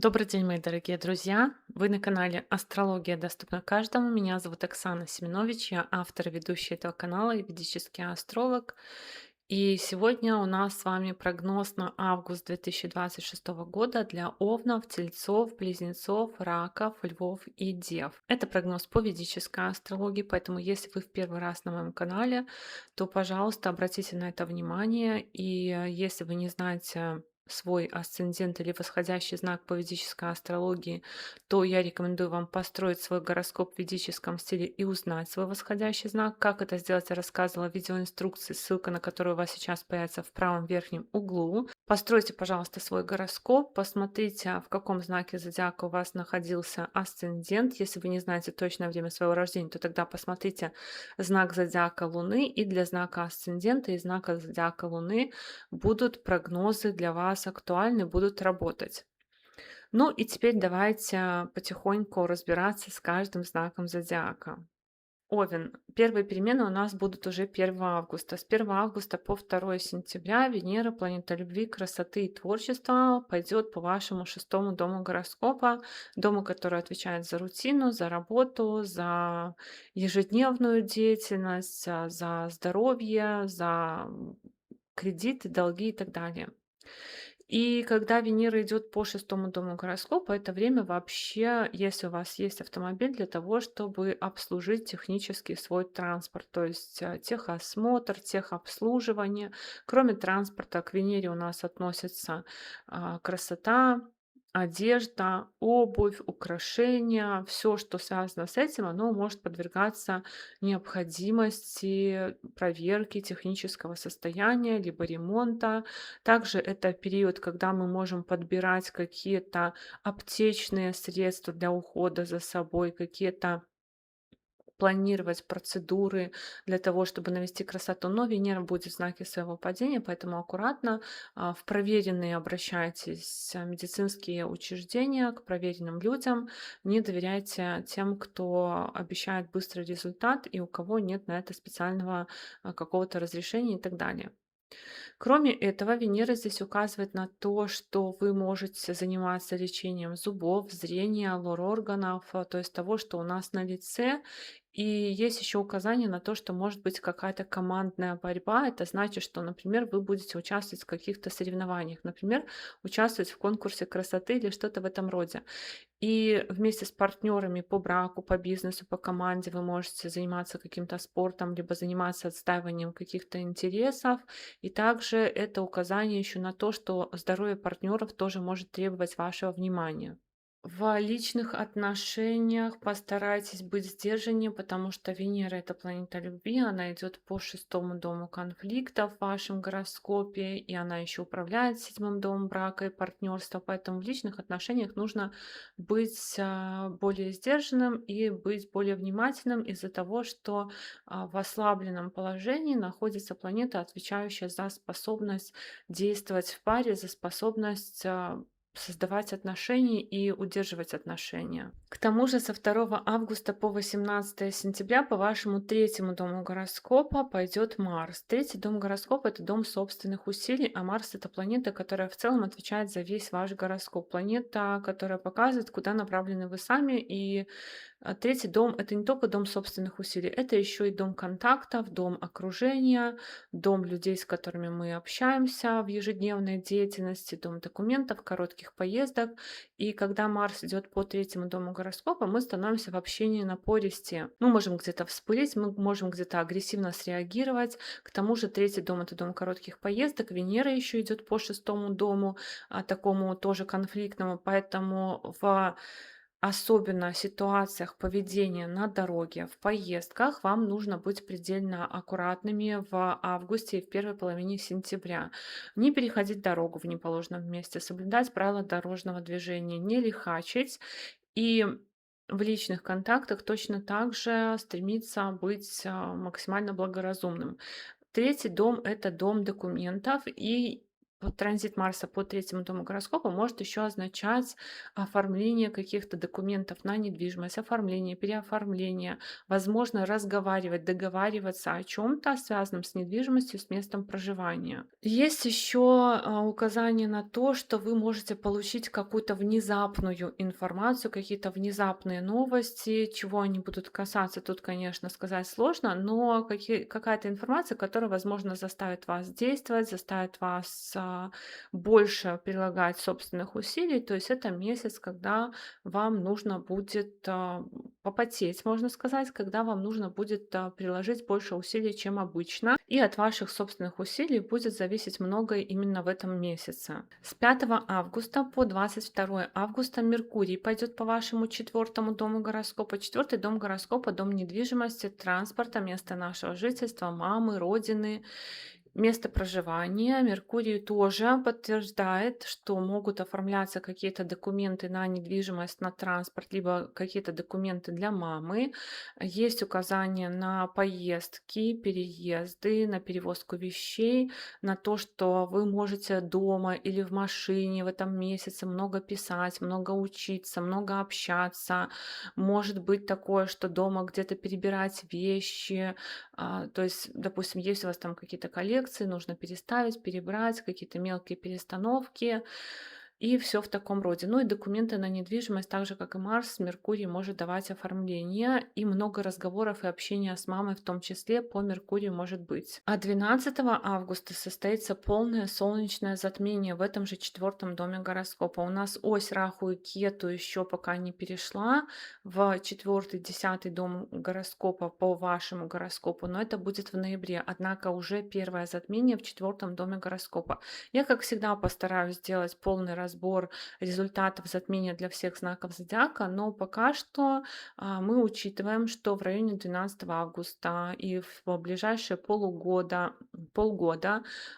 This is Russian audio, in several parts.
Добрый день, мои дорогие друзья! Вы на канале «Астрология доступна каждому». Меня зовут Оксана Семенович, я автор и ведущая этого канала и ведический астролог. И сегодня у нас с вами прогноз на август 2026 года для овнов, тельцов, близнецов, раков, львов и дев. Это прогноз по ведической астрологии, поэтому если вы в первый раз на моем канале, то, пожалуйста, обратите на это внимание. И если вы не знаете свой асцендент или восходящий знак по ведической астрологии, то я рекомендую вам построить свой гороскоп в ведическом стиле и узнать свой восходящий знак. Как это сделать, я рассказывала в видеоинструкции, ссылка на которую у вас сейчас появится в правом верхнем углу. Постройте, пожалуйста, свой гороскоп, посмотрите, в каком знаке зодиака у вас находился асцендент. Если вы не знаете точное время своего рождения, то тогда посмотрите знак зодиака Луны, и для знака асцендента и знака зодиака Луны будут прогнозы для вас актуальны, будут работать. Ну и теперь давайте потихоньку разбираться с каждым знаком зодиака. Овен. Первые перемены у нас будут уже 1 августа. С 1 августа по 2 сентября Венера, планета любви, красоты и творчества, пойдет по вашему шестому дому гороскопа, дому, который отвечает за рутину, за работу, за ежедневную деятельность, за здоровье, за кредиты, долги и так далее. И когда Венера идет по шестому дому гороскопа, это время вообще, если у вас есть автомобиль, для того, чтобы обслужить технически свой транспорт, то есть техосмотр, техобслуживание. Кроме транспорта, к Венере у нас относятся красота, одежда, обувь, украшения, все, что связано с этим, оно может подвергаться необходимости проверки технического состояния, либо ремонта. Также это период, когда мы можем подбирать какие-то аптечные средства для ухода за собой, какие-то планировать процедуры для того, чтобы навести красоту. Но Венера будет в знаке своего падения, поэтому аккуратно в проверенные обращайтесь медицинские учреждения, к проверенным людям. Не доверяйте тем, кто обещает быстрый результат и у кого нет на это специального какого-то разрешения и так далее. Кроме этого, Венера здесь указывает на то, что вы можете заниматься лечением зубов, зрения, лор-органов, то есть того, что у нас на лице. И есть еще указание на то, что может быть какая-то командная борьба. Это значит, что, например, вы будете участвовать в каких-то соревнованиях, например, участвовать в конкурсе красоты или что-то в этом роде. И вместе с партнерами по браку, по бизнесу, по команде вы можете заниматься каким-то спортом, либо заниматься отстаиванием каких-то интересов. И также это указание еще на то, что здоровье партнеров тоже может требовать вашего внимания. В личных отношениях постарайтесь быть сдержаннее, потому что Венера — это планета любви, она идет по шестому дому конфликтов в вашем гороскопе, и она еще управляет седьмым домом брака и партнерства, поэтому в личных отношениях нужно быть более сдержанным и быть более внимательным из-за того, что в ослабленном положении находится планета, отвечающая за способность действовать в паре, за способность создавать отношения и удерживать отношения. К тому же со 2 августа по 18 сентября по вашему третьему дому гороскопа пойдет Марс. Третий дом гороскопа — это дом собственных усилий, а Марс — это планета, которая в целом отвечает за весь ваш гороскоп. Планета, которая показывает, куда направлены вы сами, и третий дом — это не только дом собственных усилий, это еще и дом контактов, дом окружения, дом людей, с которыми мы общаемся в ежедневной деятельности, дом документов, коротких поездок. И когда Марс идет по третьему дому гороскопа, мы становимся в общении напористее. Мы можем где-то вспылить, мы можем где-то агрессивно среагировать. К тому же третий дом — это дом коротких поездок. Венера еще идет по шестому дому, такому тоже конфликтному. Поэтому в особенно ситуациях поведения на дороге, в поездках вам нужно быть предельно аккуратными в августе и в первой половине сентября. Не переходить дорогу в неположенном месте, соблюдать правила дорожного движения, не лихачить. И в личных контактах точно так же стремиться быть максимально благоразумным. Третий дом — это дом документов, и Вот транзит Марса по третьему дому гороскопа может еще означать оформление каких-то документов на недвижимость, оформление, переоформление, возможно, разговаривать, договариваться о чем-то, связанном с недвижимостью, с местом проживания. Есть еще указание на то, что вы можете получить какую-то внезапную информацию, какие-то внезапные новости, чего они будут касаться, тут, конечно, сказать сложно, но какая-то информация, которая, возможно, заставит вас действовать, заставит вас больше прилагать собственных усилий. То есть это месяц, когда вам нужно будет попотеть, можно сказать, когда вам нужно будет приложить больше усилий, чем обычно. И от ваших собственных усилий будет зависеть многое именно в этом месяце. С 5 августа по 22 августа Меркурий пойдет по вашему четвертому дому гороскопа. Четвертый дом гороскопа — дом недвижимости, транспорта, место нашего жительства, мамы, родины, место проживания. Меркурий тоже подтверждает, что могут оформляться какие-то документы на недвижимость, на транспорт, либо какие-то документы для мамы. Есть указания на поездки, переезды, на перевозку вещей, на то, что вы можете дома или в машине в этом месяце много писать, много учиться, много общаться. Может быть такое, что дома где-то перебирать вещи, то есть, допустим, есть у вас там какие-то коллекции, нужно переставить, перебрать, какие-то мелкие перестановки, и все в таком роде. Ну и документы на недвижимость, так же как и Марс, Меркурий может давать оформление, и много разговоров и общения с мамой в том числе по Меркурию может быть. А 12 августа состоится полное солнечное затмение в этом же четвертом доме гороскопа. У нас ось Раху и Кету еще пока не перешла в четвертый, 10 дом гороскопа по вашему гороскопу, но это будет в ноябре. Однако уже первое затмение в четвертом доме гороскопа. Я, как всегда, постараюсь сделать полный разбор результатов затмения для всех знаков зодиака, но пока что мы учитываем, что в районе 12 августа и в ближайшие полгода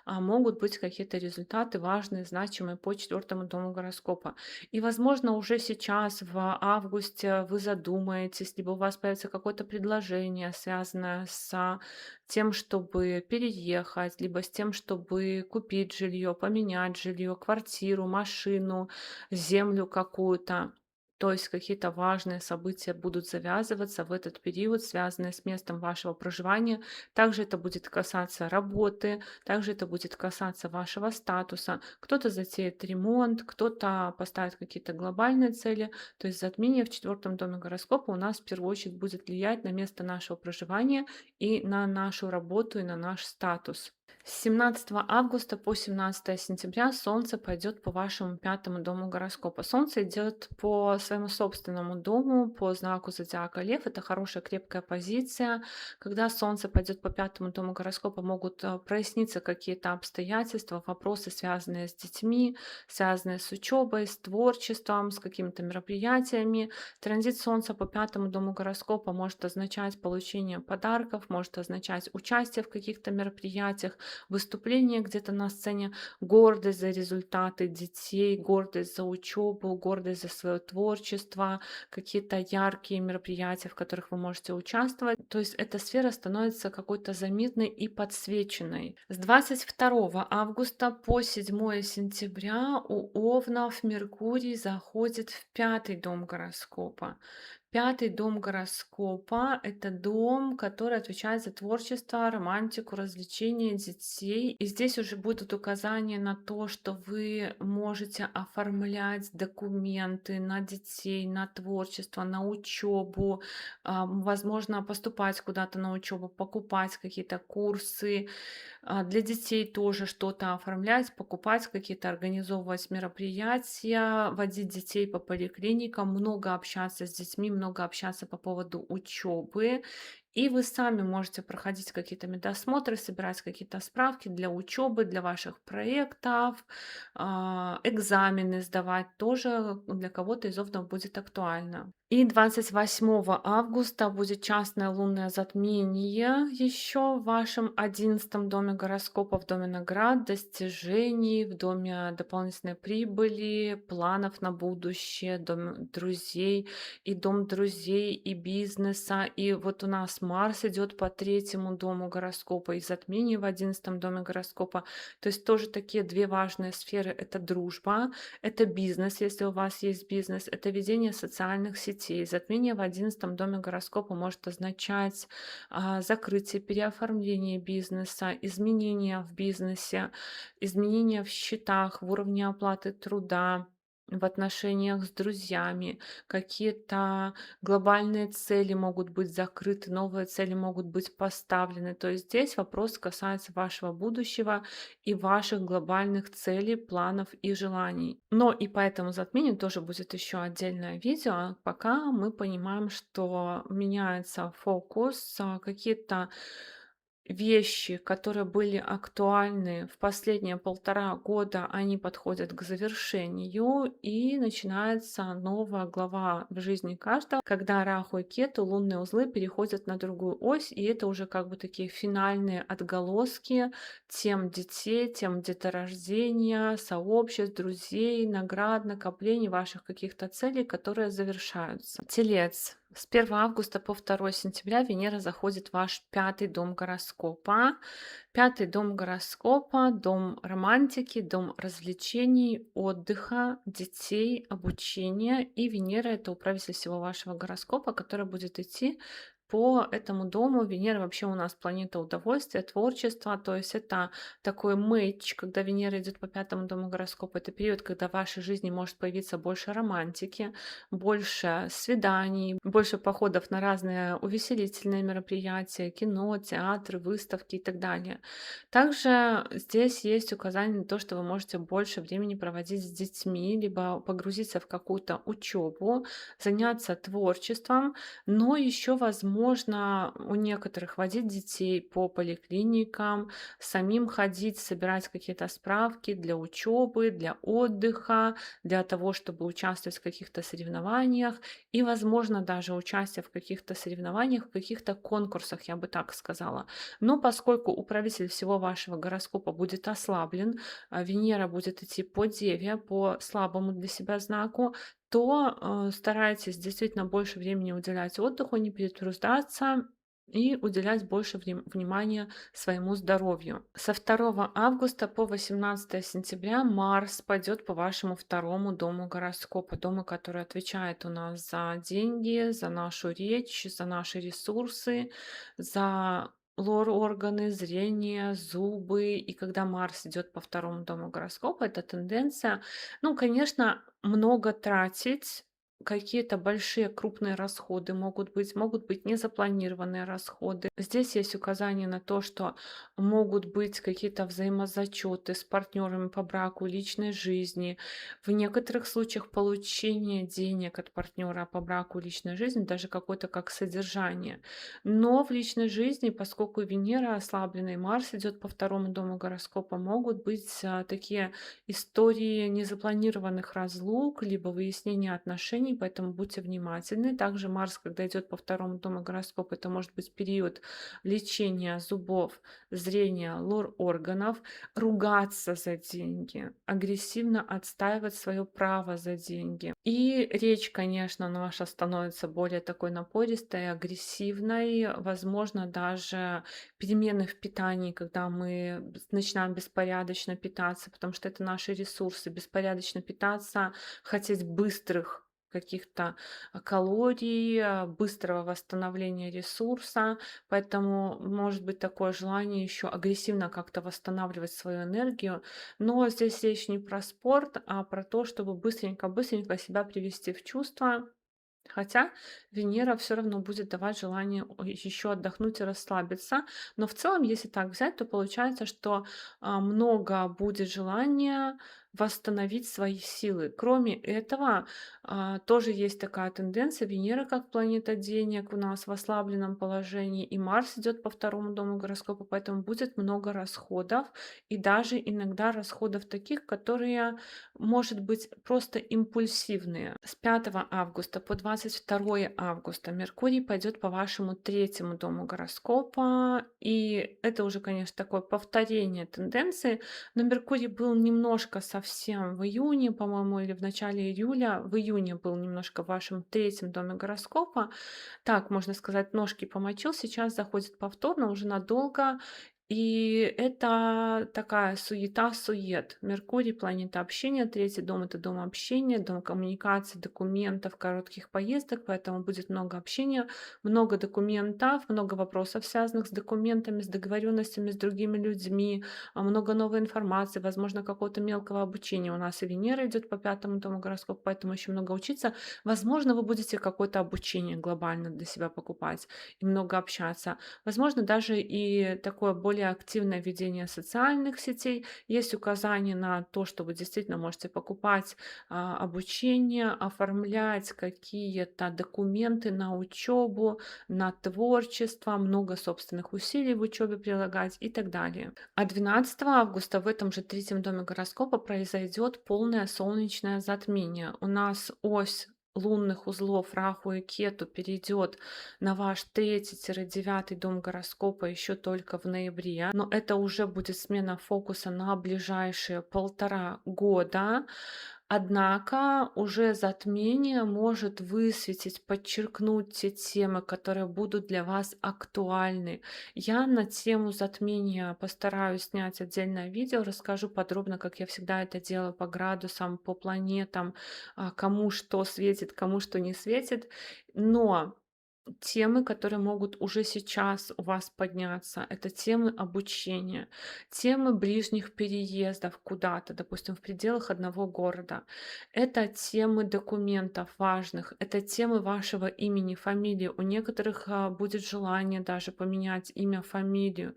могут быть какие-то результаты важные, значимые по четвертому дому гороскопа. И, возможно, уже сейчас, в августе, вы задумаетесь, либо у вас появится какое-то предложение, связанное с тем, чтобы переехать, либо с тем, чтобы купить жилье, поменять жилье, квартиру, машину, землю какую-то. То есть какие-то важные события будут завязываться в этот период, связанные с местом вашего проживания. Также это будет касаться работы, также это будет касаться вашего статуса. Кто-то затеет ремонт, кто-то поставит какие-то глобальные цели. То есть затмение в четвертом доме гороскопа у нас в первую очередь будет влиять на место нашего проживания и на нашу работу, и на наш статус. С 17 августа по 17 сентября Солнце пойдет по вашему пятому дому гороскопа. Солнце идет по своему собственному дому, по знаку зодиака Лев. Это хорошая крепкая позиция. Когда Солнце пойдет по пятому дому гороскопа, могут проясниться какие-то обстоятельства, вопросы, связанные с детьми, связанные с учебой, с творчеством, с какими-то мероприятиями. Транзит Солнца по пятому дому гороскопа может означать получение подарков, может означать участие в каких-то мероприятиях, выступление где-то на сцене, гордость за результаты детей, гордость за учебу, гордость за свое творчество, какие-то яркие мероприятия, в которых вы можете участвовать. То есть эта сфера становится какой-то заметной и подсвеченной. С 22 августа по 7 сентября у Овнов Меркурий заходит в пятый дом гороскопа. Пятый дом гороскопа — это дом, который отвечает за творчество, романтику, развлечения детей. И здесь уже будут указания на то, что вы можете оформлять документы на детей, на творчество, на учебу, возможно, поступать куда-то на учебу, покупать какие-то курсы, для детей тоже что-то оформлять, покупать какие-то, организовывать мероприятия, водить детей по поликлиникам, много общаться с детьми, много общаться по поводу учебы. И вы сами можете проходить какие-то медосмотры, собирать какие-то справки для учебы, для ваших проектов, экзамены сдавать тоже для кого-то из овнов будет актуально. И 28 августа будет частное лунное затмение еще в вашем 11 доме гороскопа, в доме наград, достижений, в доме дополнительной прибыли, планов на будущее, дом друзей, и бизнеса. И вот у нас Марс идет по третьему дому гороскопа и затмение в 11 доме гороскопа. То есть тоже такие две важные сферы. Это дружба, это бизнес, если у вас есть бизнес, это ведение социальных сетей. Затмение в 11 доме гороскопа может означать закрытие, переоформление бизнеса, изменения в бизнесе, изменения в счетах, в уровне оплаты труда, в отношениях с друзьями, какие-то глобальные цели могут быть закрыты, новые цели могут быть поставлены. То есть здесь вопрос касается вашего будущего и ваших глобальных целей, планов и желаний. Но и по этому затмению тоже будет еще отдельное видео. Пока мы понимаем, что меняется фокус, какие-то вещи, которые были актуальны в последние 1,5 года, они подходят к завершению, и начинается новая глава в жизни каждого, когда Раху и Кету, лунные узлы, переходят на другую ось, и это уже как бы такие финальные отголоски тем детей, тем деторождения, сообществ, друзей, наград, накоплений ваших каких-то целей, которые завершаются. Телец. С 1 августа по 2 сентября Венера заходит в ваш 5-й дом гороскопа. 5-й дом гороскопа — дом романтики, дом развлечений, отдыха, детей, обучения. И Венера — это управитель всего вашего гороскопа, который будет идти по этому дому. Венера вообще у нас планета удовольствия, творчества, то есть это такой мэйч, когда Венера идет по 5-му дому гороскопа. Это период, когда в вашей жизни может появиться больше романтики, больше свиданий, больше походов на разные увеселительные мероприятия, кино, театры, выставки и так далее. Также здесь есть указание на то, что вы можете больше времени проводить с детьми, либо погрузиться в какую-то учебу, заняться творчеством, но еще возможно у некоторых водить детей по поликлиникам, самим ходить, собирать какие-то справки для учебы, для отдыха, для того, чтобы участвовать в каких-то соревнованиях и, возможно, даже участие в каких-то соревнованиях, в каких-то конкурсах, я бы так сказала. Но поскольку управитель всего вашего гороскопа будет ослаблен, Венера будет идти по Деве, по слабому для себя знаку, то старайтесь действительно больше времени уделять отдыху, не перетруждаться и уделять больше внимания своему здоровью. Со 2 августа по 18 сентября Марс пойдет по вашему 2-му дому гороскопа, дому, который отвечает у нас за деньги, за нашу речь, за наши ресурсы, за лор-органы, зрение, зубы. И когда Марс идет по 2-му дому гороскопа, это тенденция, ну, конечно, много тратить, какие-то большие крупные расходы могут быть незапланированные расходы. Здесь есть указание на то, что могут быть какие-то взаимозачеты с партнерами по браку, личной жизни. В некоторых случаях получение денег от партнера по браку, личной жизни, даже какое-то как содержание. Но в личной жизни, поскольку Венера ослаблена и Марс идет по 2-му дому гороскопа, могут быть такие истории незапланированных разлук, либо выяснения отношений, поэтому будьте внимательны. Также Марс, когда идет по 2-му дому гороскопа, это может быть период лечения зубов, зрения, лор-органов, ругаться за деньги, агрессивно отстаивать свое право за деньги. И речь, конечно, наша становится более такой напористой, агрессивной, возможно, даже перемены в питании, когда мы начинаем беспорядочно питаться, потому что это наши ресурсы, беспорядочно питаться, хотеть быстрых каких-то калорий, быстрого восстановления ресурса. Поэтому может быть такое желание еще агрессивно как-то восстанавливать свою энергию. Но здесь речь не про спорт, а про то, чтобы быстренько-быстренько себя привести в чувство. Хотя Венера все равно будет давать желание еще отдохнуть и расслабиться. Но в целом, если так взять, то получается, что много будет желания восстановить свои силы. Кроме этого, тоже есть такая тенденция. Венера как планета денег у нас в ослабленном положении, и Марс идет по 2-му дому гороскопа, поэтому будет много расходов, и даже иногда расходов таких, которые, может быть, просто импульсивные. С 5 августа по 22 августа Меркурий пойдет по вашему 3-му дому гороскопа, и это уже, конечно, такое повторение тенденции, но Меркурий был немножко совсем в июне, по-моему, или в начале июля. В июне был немножко в вашем третьем доме гороскопа. Так, можно сказать, ножки помочил, сейчас заходит повторно, уже надолго. И это такая суета-сует. Меркурий, планета общения, третий дом — это дом общения, дом коммуникации, документов, коротких поездок, поэтому будет много общения, много документов, много вопросов, связанных с документами, с договоренностями с другими людьми, много новой информации, возможно, какого-то мелкого обучения. У нас и Венера идет по пятому дому гороскопа, поэтому еще много учиться. Возможно, вы будете какое-то обучение глобально для себя покупать и много общаться. Возможно, даже и такое более активное ведение социальных сетей. Есть указания на то, что вы действительно можете покупать обучение, оформлять какие-то документы на учебу, на творчество, много собственных усилий в учебе прилагать и так далее. А 12 августа в этом же третьем доме гороскопа произойдет полное солнечное затмение. У нас ось лунных узлов Раху и Кету перейдет на ваш третий-девятый дом гороскопа еще только в ноябре, но это уже будет смена фокуса на ближайшие 1,5 года. Однако уже затмение может высветить, подчеркнуть те темы, которые будут для вас актуальны. Я на тему затмения постараюсь снять отдельное видео, расскажу подробно, как я всегда это делаю по градусам, по планетам, кому что светит, кому что не светит. Но темы, которые могут уже сейчас у вас подняться, это темы обучения, темы ближних переездов куда-то, допустим, в пределах одного города. Это темы документов важных, это темы вашего имени, фамилии. У некоторых будет желание даже поменять имя, фамилию.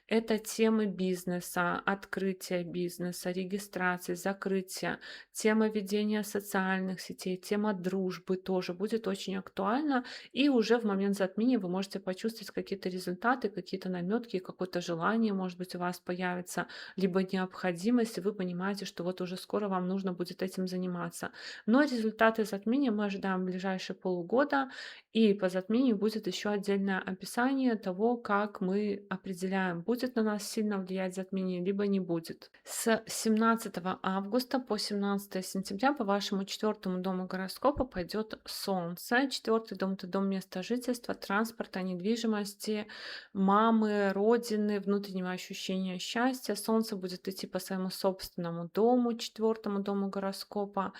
Это темы бизнеса, открытия бизнеса, регистрации, закрытия, тема ведения социальных сетей, тема дружбы тоже будет очень актуальна. И уже в момент затмения вы можете почувствовать какие-то результаты, какие-то наметки, какое-то желание, может быть, у вас появится, либо необходимость, и вы понимаете, что вот уже скоро вам нужно будет этим заниматься. Но результаты затмения мы ожидаем в ближайшие полугода, и по затмению будет еще отдельное описание того, как мы определяем, будет на нас сильно влиять затмение, либо не будет. С 17 августа по 17 сентября по вашему четвертому дому гороскопа пойдет Солнце. Четвертый дом — это дом места жительства, транспорта, недвижимости, мамы, родины, внутреннего ощущения счастья. Солнце будет идти по своему собственному дому, четвертому дому гороскопа,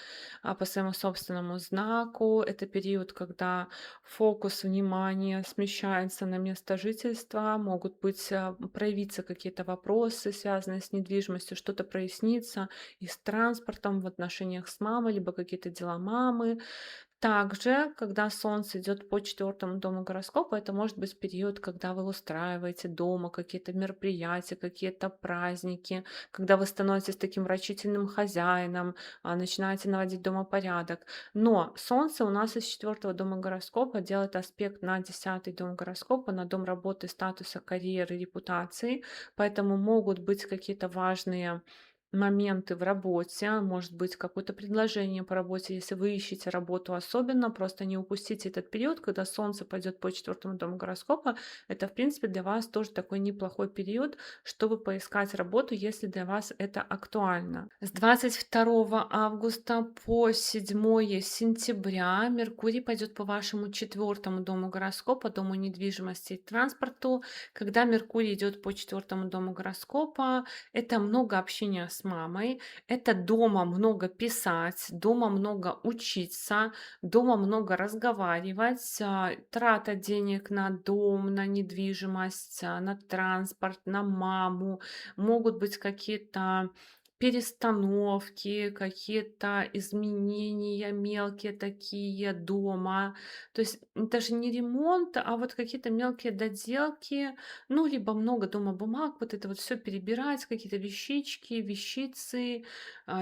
по своему собственному знаку. Это период, когда фокус внимания смещается на место жительства, могут быть, проявиться какие-то вопросы, связанные с недвижимостью, что-то прояснится и с транспортом в отношениях с мамой, либо какие-то дела мамы. Также, когда Солнце идет по четвертому дому гороскопа, это может быть период, когда вы устраиваете дома какие-то мероприятия, какие-то праздники, когда вы становитесь таким рачительным хозяином, начинаете наводить дома порядок. Но Солнце у нас из четвертого дома гороскопа делает аспект на 10-й дом гороскопа, на дом работы, статуса, карьеры, репутации. Поэтому могут быть какие-то важные моменты в работе, может быть, какое-то предложение по работе, если вы ищете работу особенно, просто не упустите этот период, когда Солнце пойдет по четвертому дому гороскопа. Это, в принципе, для вас тоже такой неплохой период, чтобы поискать работу, если для вас это актуально. С 22 августа по 7 сентября Меркурий пойдет по вашему четвертому дому гороскопа, дому недвижимости и транспорту. Когда Меркурий идет по четвертому дому гороскопа, это много общения с мамой, это дома много писать, дома много учиться, дома много разговаривать, трата денег на дом, на недвижимость, на транспорт, на маму. Могут быть какие-то перестановки, какие-то изменения мелкие такие дома. То есть даже не ремонт, а вот какие-то мелкие доделки, ну, либо много дома бумаг, вот это вот все перебирать, какие-то вещички, вещицы,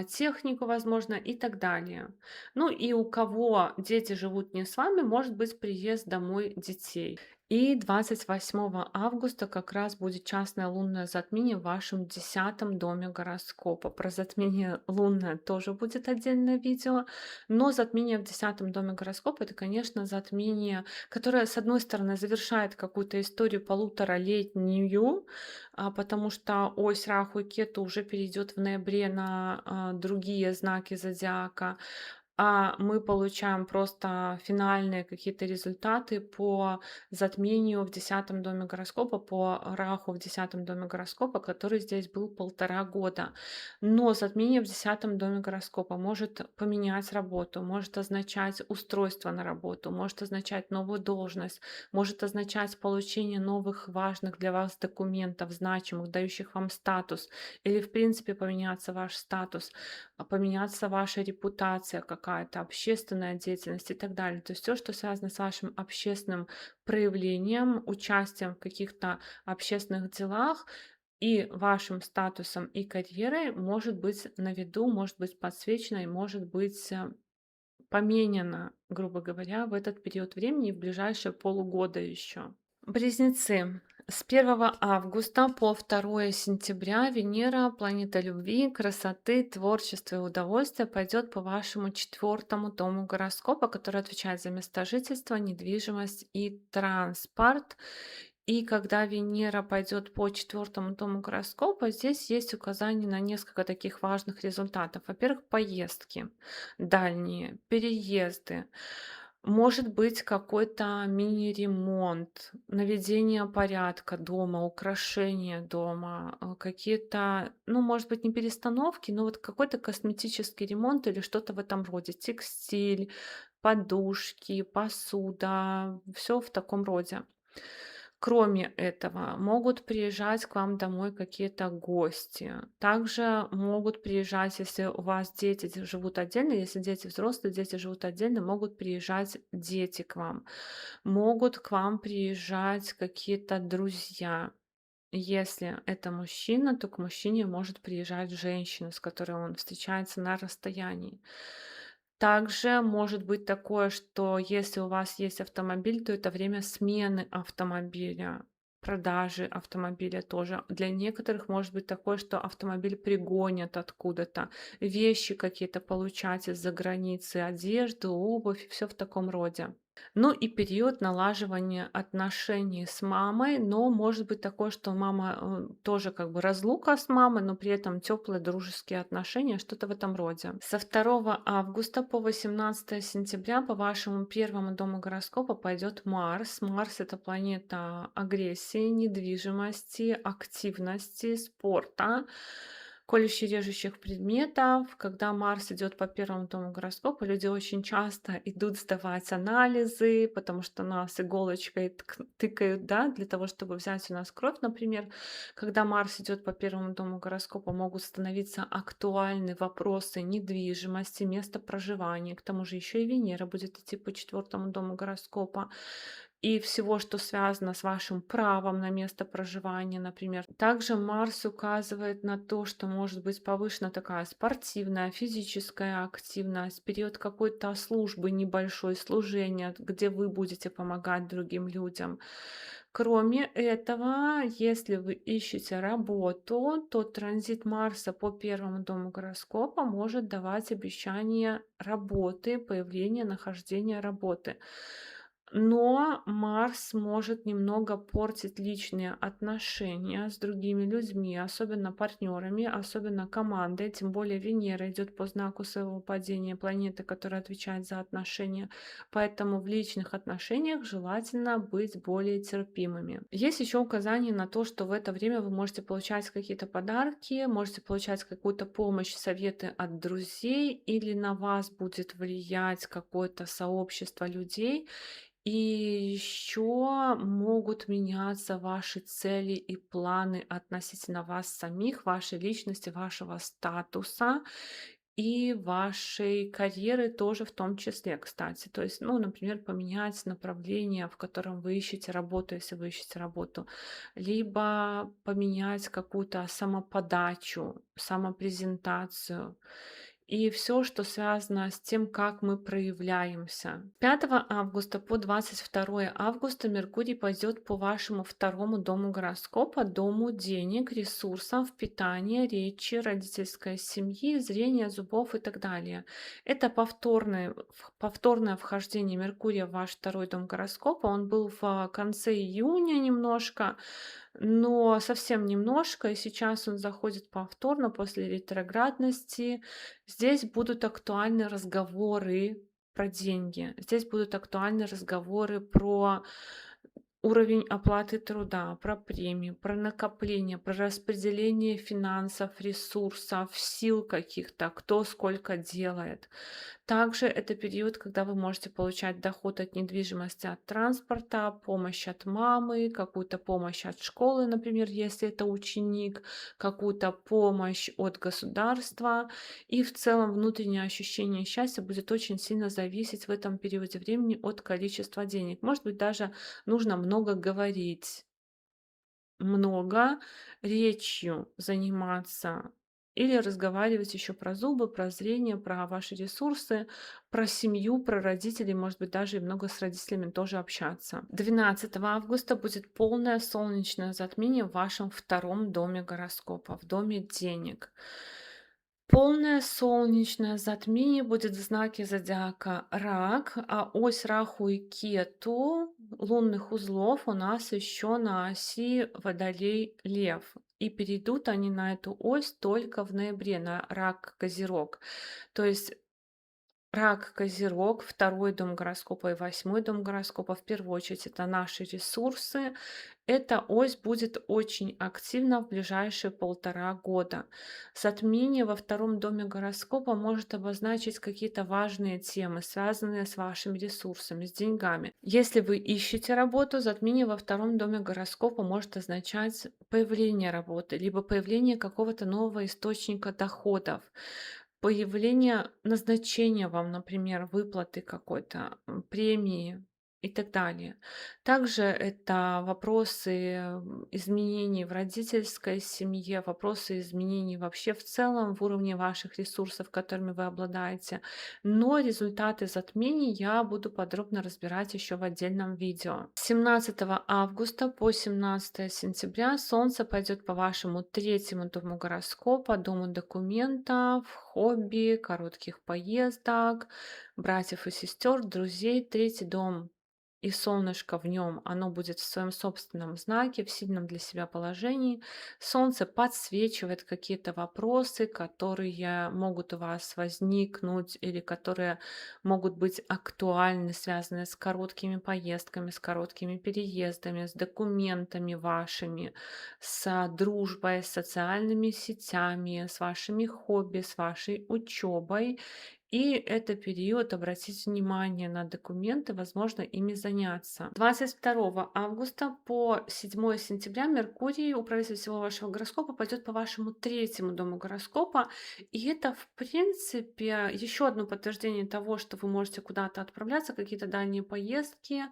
технику, возможно, и так далее. Ну, и у кого дети живут не с вами, может быть приезд домой детей. И 28 августа как раз будет частное лунное затмение в вашем 10-м доме гороскопа. Про затмение лунное тоже будет отдельное видео, но затмение в 10-м доме гороскопа это, конечно, затмение, которое, с одной стороны, завершает какую-то историю полуторалетнюю, потому что ось Раху и Кету уже перейдет в ноябре на другие знаки зодиака, а мы получаем просто финальные какие-то результаты по затмению в 10-м доме гороскопа, по Раху в 10-м доме гороскопа, который здесь был 1,5 года. Но затмение в 10-м доме гороскопа может поменять работу, может означать устройство на работу, может означать новую должность, может означать получение новых важных для вас документов, значимых, дающих вам статус, или в принципе поменяться ваш статус, поменяться ваша репутация какая-то, общественная деятельность и так далее. То есть все, что связано с вашим общественным проявлением, участием в каких-то общественных делах и вашим статусом и карьерой может быть на виду, может быть подсвечено и может быть поменяно, грубо говоря, в этот период времени и в ближайшие полугода еще. Близнецы. С 1 августа по 2 сентября Венера, планета любви, красоты, творчества и удовольствия, пойдет по вашему 4-му дому гороскопа, который отвечает за место жительства, недвижимость и транспорт. И когда Венера пойдет по 4-му дому гороскопа, здесь есть указание на несколько таких важных результатов. Во-первых, поездки дальние, переезды. Может быть, какой-то мини-ремонт, наведение порядка дома, украшение дома, какие-то, ну, может быть, не перестановки, но вот какой-то косметический ремонт или что-то в этом роде. Текстиль, подушки, посуда, все в таком роде. Кроме этого, могут приезжать к вам домой какие-то гости. Также могут приезжать, если у вас дети живут отдельно, если дети взрослые, дети живут отдельно, могут приезжать дети к вам. Могут к вам приезжать какие-то друзья. Если это мужчина, то к мужчине может приезжать женщина, с которой он встречается на расстоянии. Также может быть такое, что если у вас есть автомобиль, то это время смены автомобиля, продажи автомобиля тоже. Для некоторых может быть такое, что автомобиль пригонят откуда-то, вещи какие-то получать из-за границы, одежду, обувь, все в таком роде. Ну и период налаживания отношений с мамой, но может быть такое, что мама тоже как бы разлука с мамой, но при этом теплые дружеские отношения, что-то в этом роде. Со 2 августа по 18 сентября по вашему 1-му дому гороскопа пойдет Марс. Марс это планета агрессии, недвижимости, активности, спорта, колюще режущих предметов. Когда Марс идет по 1-му дому гороскопа, люди очень часто идут сдавать анализы, потому что нас иголочкой тыкают, да, для того, чтобы взять у нас кровь, например. Когда Марс идет по 1-му дому гороскопа, могут становиться актуальны вопросы недвижимости, места проживания. К тому же еще и Венера будет идти по 4-му дому гороскопа. И всего, что связано с вашим правом на место проживания, например. Также Марс указывает на то, что может быть повышена такая спортивная, физическая активность, период какой-то службы, небольшой служения, где вы будете помогать другим людям. Кроме этого, если вы ищете работу, то транзит Марса по 1-му дому гороскопа может давать обещание работы, появления, нахождения работы. Но Марс может немного портить личные отношения с другими людьми, особенно партнерами, особенно командой. Тем более Венера идет по знаку своего падения, планеты, которая отвечает за отношения. Поэтому в личных отношениях желательно быть более терпимыми. Есть еще указание на то, что в это время вы можете получать какие-то подарки, можете получать какую-то помощь, советы от друзей, или на вас будет влиять какое-то сообщество людей, и еще могут меняться ваши цели и планы относительно вас самих, вашей личности, вашего статуса и вашей карьеры тоже в том числе, кстати. То есть, ну, например, поменять направление, в котором вы ищете работу, если вы ищете работу, либо поменять какую-то самоподачу, самопрезентацию и все, что связано с тем, как мы проявляемся. 5 августа по 22 августа Меркурий пойдет по вашему второму дому гороскопа, дому денег, ресурсов, питания, речи, родительской семьи, зрения, зубов и так далее. Это повторное вхождение Меркурия в ваш второй дом гороскопа. Он был в конце июня немножко, но совсем немножко, и сейчас он заходит повторно после ретроградности. Здесь будут актуальны разговоры про деньги. Здесь будут актуальны разговоры про уровень оплаты труда, про премии, про накопление, про распределение финансов, ресурсов, сил каких-то, кто сколько делает. Также это период, когда вы можете получать доход от недвижимости, от транспорта, помощь от мамы, какую-то помощь от школы, например, если это ученик, какую-то помощь от государства. И в целом внутреннее ощущение счастья будет очень сильно зависеть в этом периоде времени от количества денег. Может быть, даже нужно много говорить, много речью заниматься или разговаривать еще про зубы, про зрение, про ваши ресурсы, про семью, про родителей, может быть, даже и много с родителями тоже общаться. 12 августа будет полное солнечное затмение в вашем втором доме гороскопа, в доме денег. Полное солнечное затмение будет в знаке зодиака Рак, а ось Раху и Кету лунных узлов у нас еще на оси Водолей Лев. И перейдут они на эту ось только в ноябре, на Рак Козерог. То есть Рак, Козерог, второй дом гороскопа и восьмой дом гороскопа, в первую очередь, это наши ресурсы. Эта ось будет очень активна в ближайшие 1,5 года. Затмение во втором доме гороскопа может обозначить какие-то важные темы, связанные с вашими ресурсами, с деньгами. Если вы ищете работу, затмение во втором доме гороскопа может означать появление работы, либо появление какого-то нового источника доходов. Появление назначения вам, например, выплаты какой-то, премии и так далее. Также это вопросы, изменений в родительской семье, вопросы изменений вообще в целом в уровне ваших ресурсов, которыми вы обладаете. Но результаты затмений я буду подробно разбирать еще в отдельном видео. С 17 августа по 17 сентября Солнце пойдет по вашему третьему дому гороскопа, дому документов, хобби, коротких поездок, братьев и сестер, друзей. Третий дом и солнышко в нем, оно будет в своем собственном знаке, в сильном для себя положении. Солнце подсвечивает какие-то вопросы, которые могут у вас возникнуть или которые могут быть актуальны, связанные с короткими поездками, с короткими переездами, с документами вашими, с дружбой, с социальными сетями, с вашими хобби, с вашей учебой. И это период обратить внимание на документы, возможно, ими заняться. 22 августа по 7 сентября Меркурий, управитель всего вашего гороскопа, пойдет по вашему третьему дому гороскопа. И это, в принципе, еще одно подтверждение того, что вы можете куда-то отправляться, какие-то дальние поездки.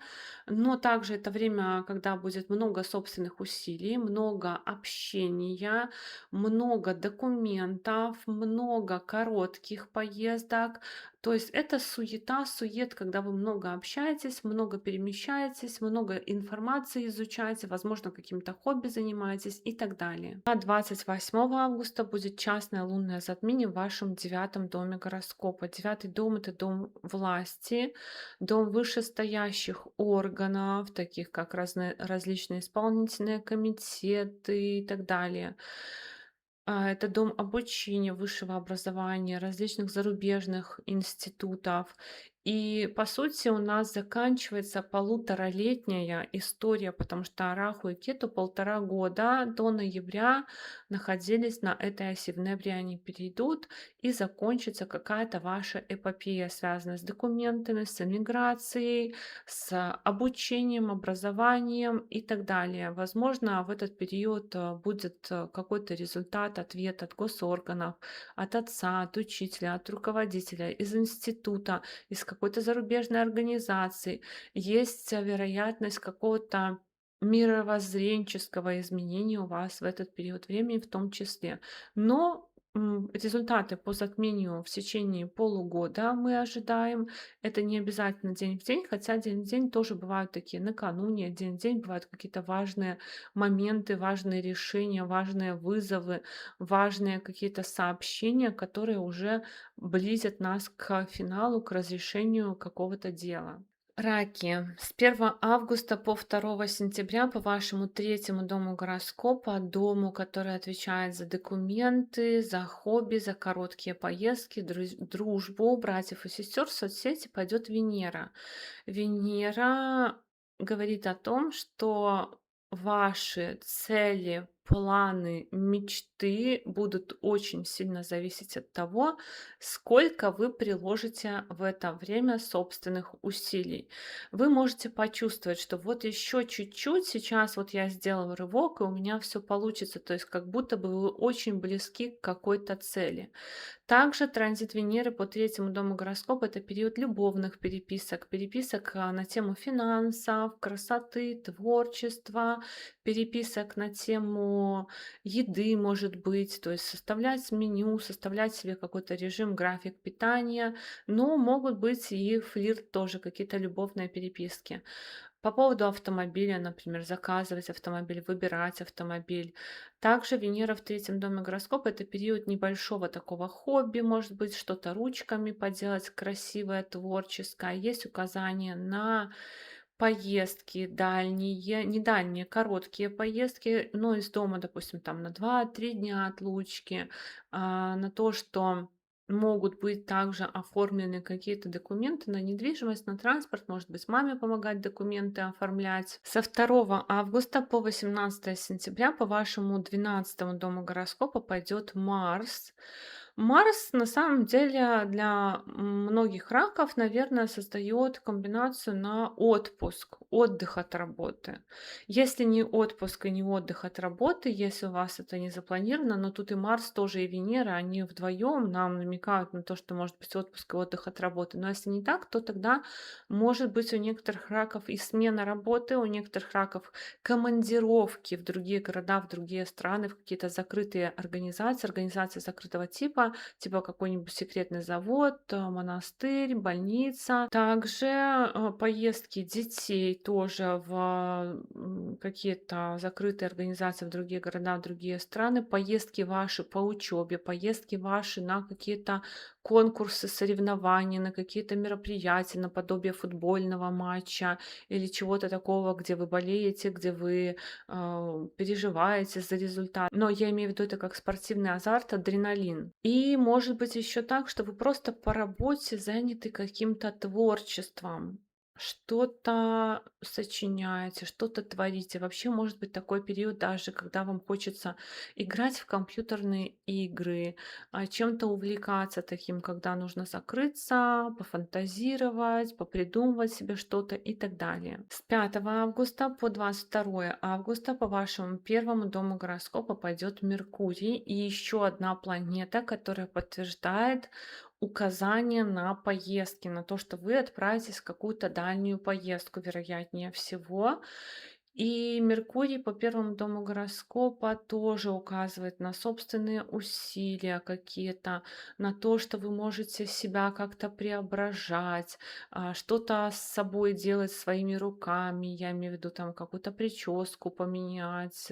Но также это время, когда будет много собственных усилий, много общения, много документов, много коротких поездок. То есть это суета, сует, когда вы много общаетесь, много перемещаетесь, много информации изучаете, возможно, каким-то хобби занимаетесь и так далее. А 28 августа будет частное лунное затмение в вашем девятом доме гороскопа. Девятый дом — это дом власти, дом вышестоящих органов, таких как различные исполнительные комитеты и так далее. Это дом обучения, высшего образования, различных зарубежных институтов. И, по сути, у нас заканчивается полуторалетняя история, потому что Раху и Кету 1,5 года до ноября находились на этой оси. В ноябре они перейдут, и закончится какая-то ваша эпопея, связанная с документами, с эмиграцией, с обучением, образованием и так далее. Возможно, в этот период будет какой-то результат, ответ от госорганов, от отца, от учителя, от руководителя, из института, из какой-то зарубежной организации. Есть вероятность какого-то мировоззренческого изменения у вас в этот период времени в том числе. Но Результаты по затмению в течение полугода мы ожидаем. Это не обязательно день в день, хотя день в день тоже бывают такие накануне, день в день бывают какие-то важные моменты, важные решения, важные вызовы, важные какие-то сообщения, которые уже близят нас к финалу, к разрешению какого-то дела. Раки. С 1 августа по 2 сентября по вашему третьему дому гороскопа, дому, который отвечает за документы, за хобби, за короткие поездки, дружбу братьев и сестер, в соцсети пойдет Венера. Венера говорит о том, что ваши цели, планы, мечты будут очень сильно зависеть от того, сколько вы приложите в это время собственных усилий. Вы можете почувствовать, что вот еще чуть-чуть, сейчас вот я сделал рывок, и у меня все получится. То есть как будто бы вы очень близки к какой-то цели. Также транзит Венеры по третьему дому гороскопа — это период любовных переписок, переписок на тему финансов, красоты, творчества, переписок на тему еды, может быть, то есть составлять меню, составлять себе какой-то режим, график питания, но могут быть и флирт тоже, какие-то любовные переписки. По поводу автомобиля, например, заказывать автомобиль, выбирать автомобиль. Также Венера в третьем доме гороскопа — это период небольшого такого хобби, может быть, что-то ручками поделать красивое, творческое. Есть указания на поездки дальние, не дальние, короткие поездки, но из дома, допустим, там на 2-3 дня отлучки, на то, что могут быть также оформлены какие-то документы на недвижимость, на транспорт, может быть, маме помогать документы оформлять. Со 2 августа по 18 сентября по вашему 12 дому гороскопа пойдет Марс. Марс на самом деле для многих раков, наверное, создает комбинацию на отпуск, отдых от работы. Если не отпуск и не отдых от работы, если у вас это не запланировано, но тут и Марс тоже, и Венера, они вдвоем нам намекают на то, что может быть отпуск и отдых от работы. Но если не так, то тогда может быть у некоторых раков и смена работы, у некоторых раков командировки в другие города, в другие страны, в какие-то закрытые организации, организации закрытого типа какой-нибудь секретный завод, монастырь, больница. Также поездки детей тоже в какие-то закрытые организации в другие города, в другие страны, поездки ваши по учебе, поездки ваши на какие-то конкурсы, соревнования, на какие-то мероприятия, наподобие футбольного матча или чего-то такого, где вы болеете, где вы переживаете за результат. Но я имею в виду это как спортивный азарт, адреналин. И может быть еще так, что вы просто по работе заняты каким-то творчеством, что-то сочиняете, что-то творите. Вообще может быть такой период даже, когда вам хочется играть в компьютерные игры, чем-то увлекаться таким, когда нужно закрыться, пофантазировать, попридумывать себе что-то и так далее. С 5 августа по 22 августа по вашему первому дому гороскопа пойдет Меркурий и еще одна планета, которая подтверждает указание на поездки, на то, что вы отправитесь в какую-то дальнюю поездку, вероятнее всего. И Меркурий по первому дому гороскопа тоже указывает на собственные усилия какие-то, на то, что вы можете себя как-то преображать, что-то с собой делать своими руками. Я имею в виду там какую-то прическу поменять,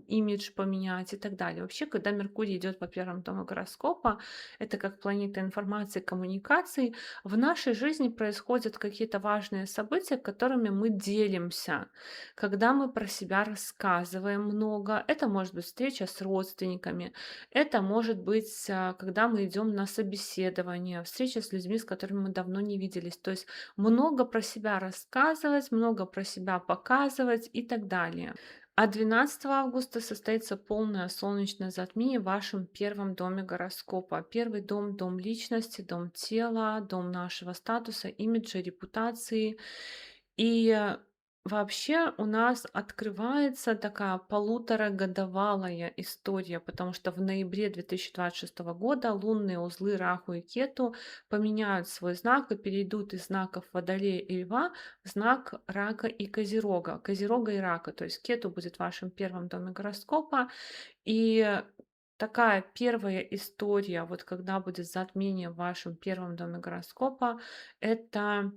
имидж поменять и так далее. Вообще, когда Меркурий идет по первому дому гороскопа, это как планета информации, коммуникаций. В нашей жизни происходят какие-то важные события, которыми мы делимся. Когда мы про себя рассказываем много, это может быть встреча с родственниками, это может быть, когда мы идем на собеседование, встреча с людьми, с которыми мы давно не виделись. То есть много про себя рассказывать, много про себя показывать и так далее. А 12 августа состоится полное солнечное затмение в вашем первом доме гороскопа. Первый дом — дом личности, дом тела, дом нашего статуса, имиджа, репутации. И вообще у нас открывается такая полуторагодовалая история, потому что в ноябре 2026 года лунные узлы Раху и Кету поменяют свой знак и перейдут из знаков Водолея и Льва в знак Рака и Козерога. Козерога и Рака, то есть Кету будет в вашем первом доме гороскопа, и такая первая история, вот когда будет затмение в вашем первом доме гороскопа, это,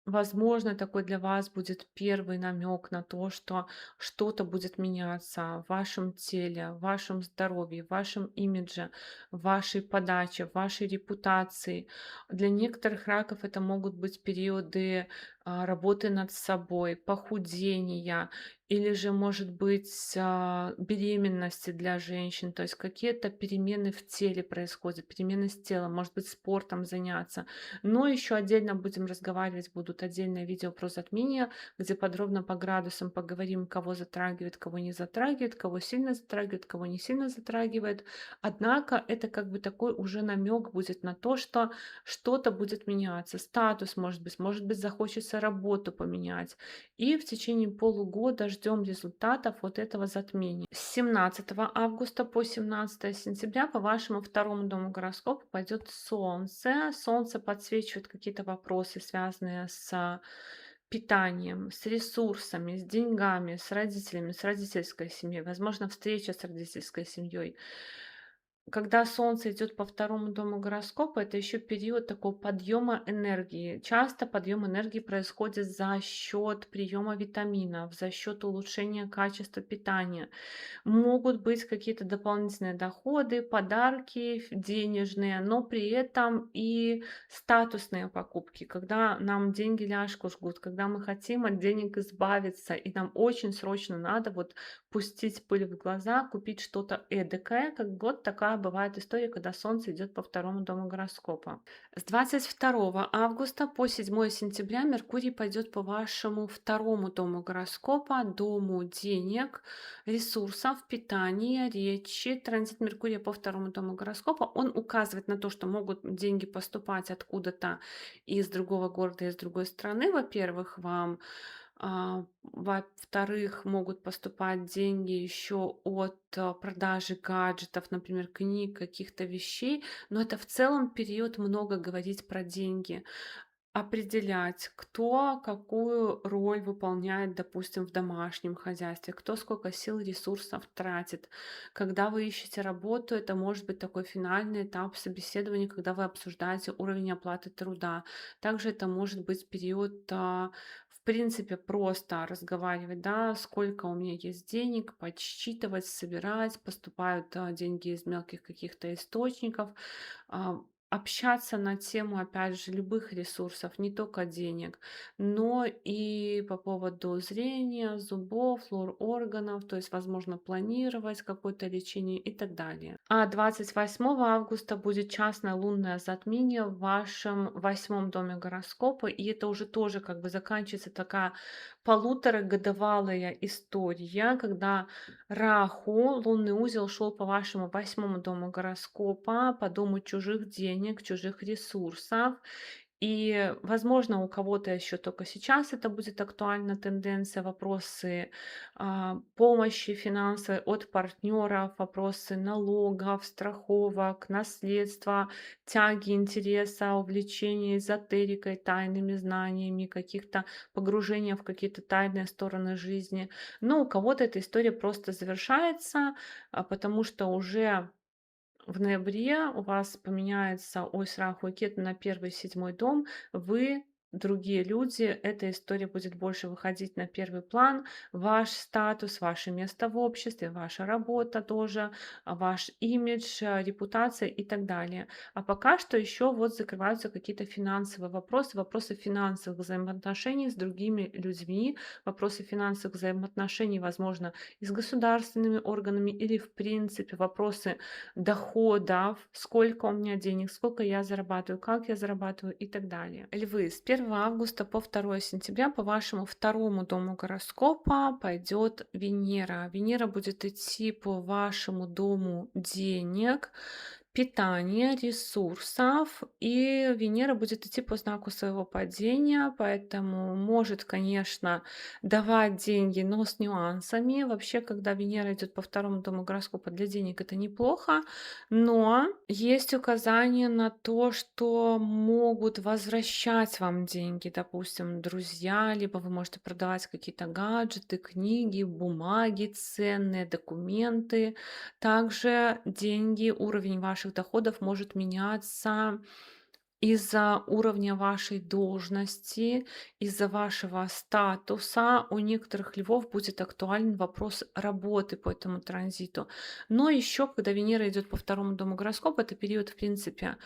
возможно, такой для вас будет первый намек на то, что что-то будет меняться в вашем теле, в вашем здоровье, в вашем имидже, в вашей подаче, в вашей репутации. Для некоторых раков это могут быть периоды работы над собой, похудения, или же, может быть, беременности для женщин, то есть какие-то перемены в теле происходят, перемены с телом, может быть, спортом заняться. Но еще отдельно будем разговаривать, будут отдельные видео про затмение, где подробно по градусам поговорим, кого затрагивает, кого не затрагивает, кого сильно затрагивает, кого не сильно затрагивает. Однако это как бы такой уже намек будет на то, что что-то будет меняться, статус, может быть, захочется работу поменять, и в течение полугода ждем результатов вот этого затмения. С 17 августа по 17 сентября по вашему второму дому гороскопа пойдет Солнце. Солнце подсвечивает какие-то вопросы, связанные с питанием, с ресурсами, с деньгами, с родителями, с родительской семьей, возможно, встреча с родительской семьей. Когда Солнце идет по второму дому гороскопа, это еще период такого подъема энергии. Часто подъем энергии происходит за счет приема витаминов, за счет улучшения качества питания. Могут быть какие-то дополнительные доходы, подарки денежные, но при этом и статусные покупки, когда нам деньги ляжку жгут, когда мы хотим от денег избавиться, и нам очень срочно надо вот пустить пыль в глаза, купить что-то эдакое, как вот такая бывает история, когда Солнце идет по второму дому гороскопа. С 22 августа по 7 сентября Меркурий пойдет по вашему второму дому гороскопа, дому денег, ресурсов, питания, речи. Транзит Меркурия по второму дому гороскопа, он указывает на то, что могут деньги поступать откуда-то из другого города, из другой страны, во-первых, вам. Во-вторых, могут поступать деньги еще от продажи гаджетов, например, книг, каких-то вещей. Но это в целом период много говорить про деньги. Определять, кто какую роль выполняет, допустим, в домашнем хозяйстве, кто сколько сил, ресурсов тратит. Когда вы ищете работу, это может быть такой финальный этап собеседования, когда вы обсуждаете уровень оплаты труда. Также это может быть период, в принципе, просто разговаривать, да, сколько у меня есть денег, подсчитывать, собирать, поступают деньги из мелких каких-то источников. А, Общаться на тему, опять же, любых ресурсов, не только денег, но и по поводу зрения, зубов, лор органов, то есть, возможно, планировать какое-то лечение и так далее. А 28 августа будет частное лунное затмение в вашем восьмом доме гороскопа, и это уже тоже как бы заканчивается такая полуторагодовалая история, когда Раху, лунный узел, шел по вашему восьмому дому гороскопа, по дому чужих денег, чужих ресурсов. И, возможно, у кого-то еще только сейчас это будет актуальна тенденция, вопросы помощи финансовой от партнеров, вопросы налогов, страховок, наследства, тяги интереса, увлечения эзотерикой, тайными знаниями, каких-то погружения в какие-то тайные стороны жизни. Но у кого-то эта история просто завершается, потому что уже в ноябре у вас поменяется ось Раху и Кету на первый седьмой дом. Вы, другие люди, эта история будет больше выходить на первый план. Ваш статус, ваше место в обществе, ваша работа тоже, ваш имидж, репутация и так далее. А пока что еще вот закрываются какие-то финансовые вопросы, вопросы финансовых взаимоотношений с другими людьми, вопросы финансовых взаимоотношений, возможно, и с государственными органами или в принципе вопросы доходов, сколько у меня денег, сколько я зарабатываю, как я зарабатываю и так далее. Львы, с 1 августа по 2 сентября по вашему второму дому гороскопа пойдет Венера. Венера будет идти по вашему дому денег, питания, ресурсов, и Венера будет идти по знаку своего падения, поэтому может, конечно, давать деньги, но с нюансами. Вообще, когда Венера идет по второму дому гороскопа, для денег это неплохо, но есть указания на то, что могут возвращать вам деньги, допустим, друзья, либо вы можете продавать какие-то гаджеты, книги, бумаги ценные, документы. Также деньги, уровень ваших доходов может меняться из-за уровня вашей должности, из-за вашего статуса. У некоторых львов будет актуален вопрос работы по этому транзиту. Но еще, когда Венера идет по второму дому гороскопа, это период, в принципе,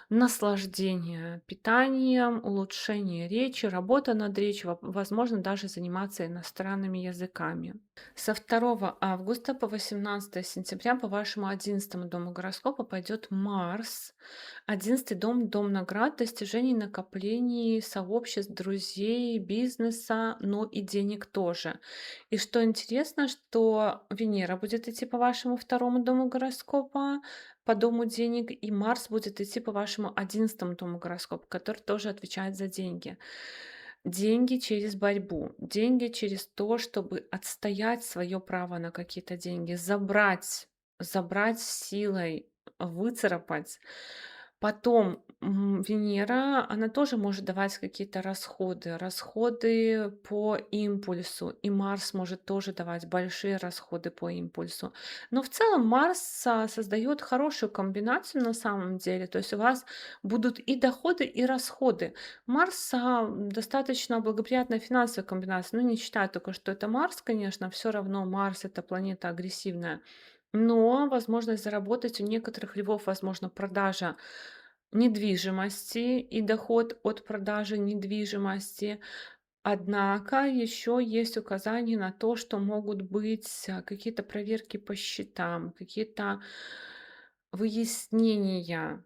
наслаждение питанием, улучшение речи, работа над речью, возможно, даже заниматься иностранными языками. Со 2 августа по 18 сентября по вашему 11 дому гороскопа пойдет Марс. 11 дом, дом наград, достижений, накоплений, сообществ, друзей, бизнеса, но и денег тоже. И что интересно, что Венера будет идти по вашему второму дому гороскопа, по дому денег, и Марс будет идти по вашему 11 дому гороскопа, который тоже отвечает за деньги. Деньги через борьбу, деньги через то, чтобы отстоять свое право на какие-то деньги, забрать силой, выцарапать. Потом Венера, она тоже может давать какие-то расходы по импульсу, и Марс может тоже давать большие расходы по импульсу. Но в целом Марс создает хорошую комбинацию на самом деле, то есть у вас будут и доходы, и расходы. Марс достаточно благоприятная финансовая комбинация, ну не считаю только, что это Марс, конечно, все равно Марс это планета агрессивная. Но возможность заработать у некоторых львов, возможно, продажа недвижимости и доход от продажи недвижимости. Однако еще есть указания на то, что могут быть какие-то проверки по счетам, какие-то выяснения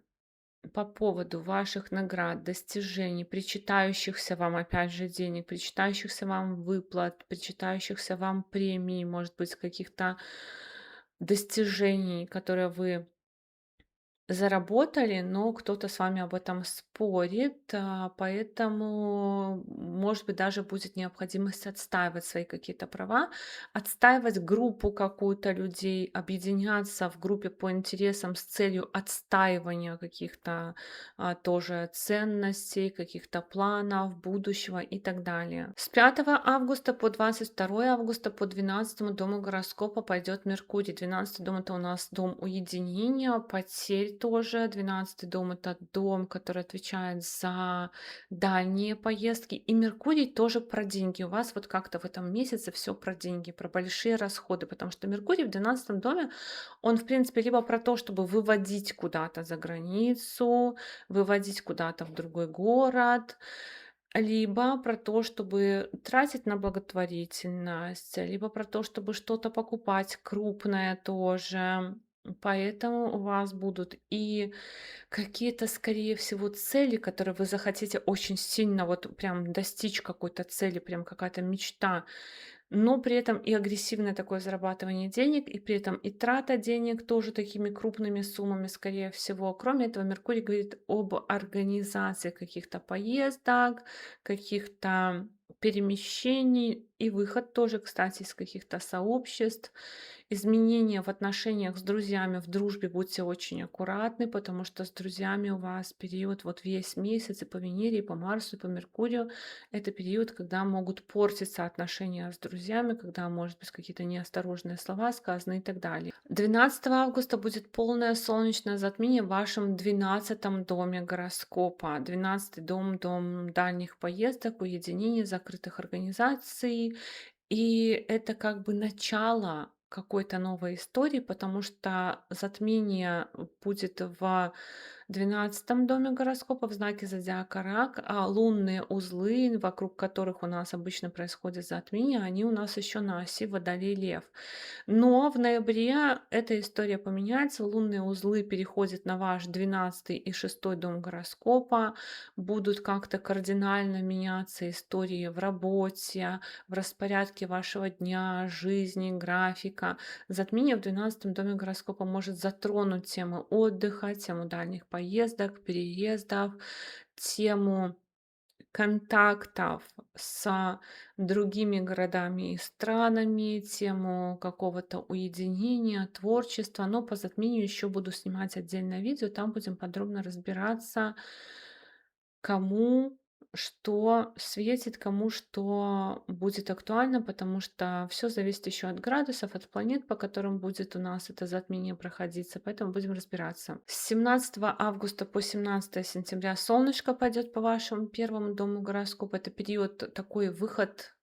по поводу ваших наград, достижений, причитающихся вам, опять же, денег, причитающихся вам выплат, причитающихся вам премий, может быть, каких-то достижений, которые вы заработали, но кто-то с вами об этом спорит, поэтому, может быть, даже будет необходимость отстаивать свои какие-то права, отстаивать группу какую-то людей, объединяться в группе по интересам с целью отстаивания каких-то тоже ценностей, каких-то планов будущего и так далее. С 5 августа по 22 августа по 12 дому гороскопа пойдет Меркурий. 12 дом это у нас дом уединения, потерь тоже. 12 дом это дом, который отвечает за дальние поездки. И Меркурий тоже про деньги. У вас вот как-то в этом месяце все про деньги, про большие расходы, потому что Меркурий в 12 доме, он, в принципе, либо про то, чтобы выводить куда-то за границу, выводить куда-то в другой город, либо про то, чтобы тратить на благотворительность, либо про то, чтобы что-то покупать крупное тоже. Поэтому у вас будут и какие-то, скорее всего, цели, которые вы захотите очень сильно вот прям достичь какой-то цели, прям какая-то мечта, но при этом и агрессивное такое зарабатывание денег, и при этом и трата денег тоже такими крупными суммами, скорее всего. Кроме этого, Меркурий говорит об организации каких-то поездок, каких-то перемещений и выход тоже, кстати, из каких-то сообществ. Изменения в отношениях с друзьями, в дружбе будьте очень аккуратны, потому что с друзьями у вас период вот весь месяц и по Венере, и по Марсу, и по Меркурию. Это период, когда могут портиться отношения с друзьями, когда, может быть, какие-то неосторожные слова сказаны и так далее. 12 августа будет полное солнечное затмение в вашем 12 доме гороскопа. 12 дом, дом дальних поездок, уединения, закрытых организаций. И это как бы начало какой-то новой истории, потому что затмение будет в 12 доме гороскопа в знаке зодиака Рак, а лунные узлы, вокруг которых у нас обычно происходит затмение, они у нас еще на оси Водолей Лев. Но в ноябре эта история поменяется. Лунные узлы переходят на ваш 12 и 6 дом гороскопа. Будут как-то кардинально меняться истории в работе, в распорядке вашего дня, жизни, графика. Затмение в 12 доме гороскопа может затронуть тему отдыха, тему дальних поездок, переездов, тему контактов с другими городами и странами, тему какого-то уединения, творчества. Но по затмению еще буду снимать отдельное видео, там будем подробно разбираться, кому что светит, кому что будет актуально, потому что все зависит еще от градусов, от планет, по которым будет у нас это затмение проходиться, поэтому будем разбираться. С 17 августа по 17 сентября солнышко пойдет по вашему первому дому гороскопа. Это период такой выход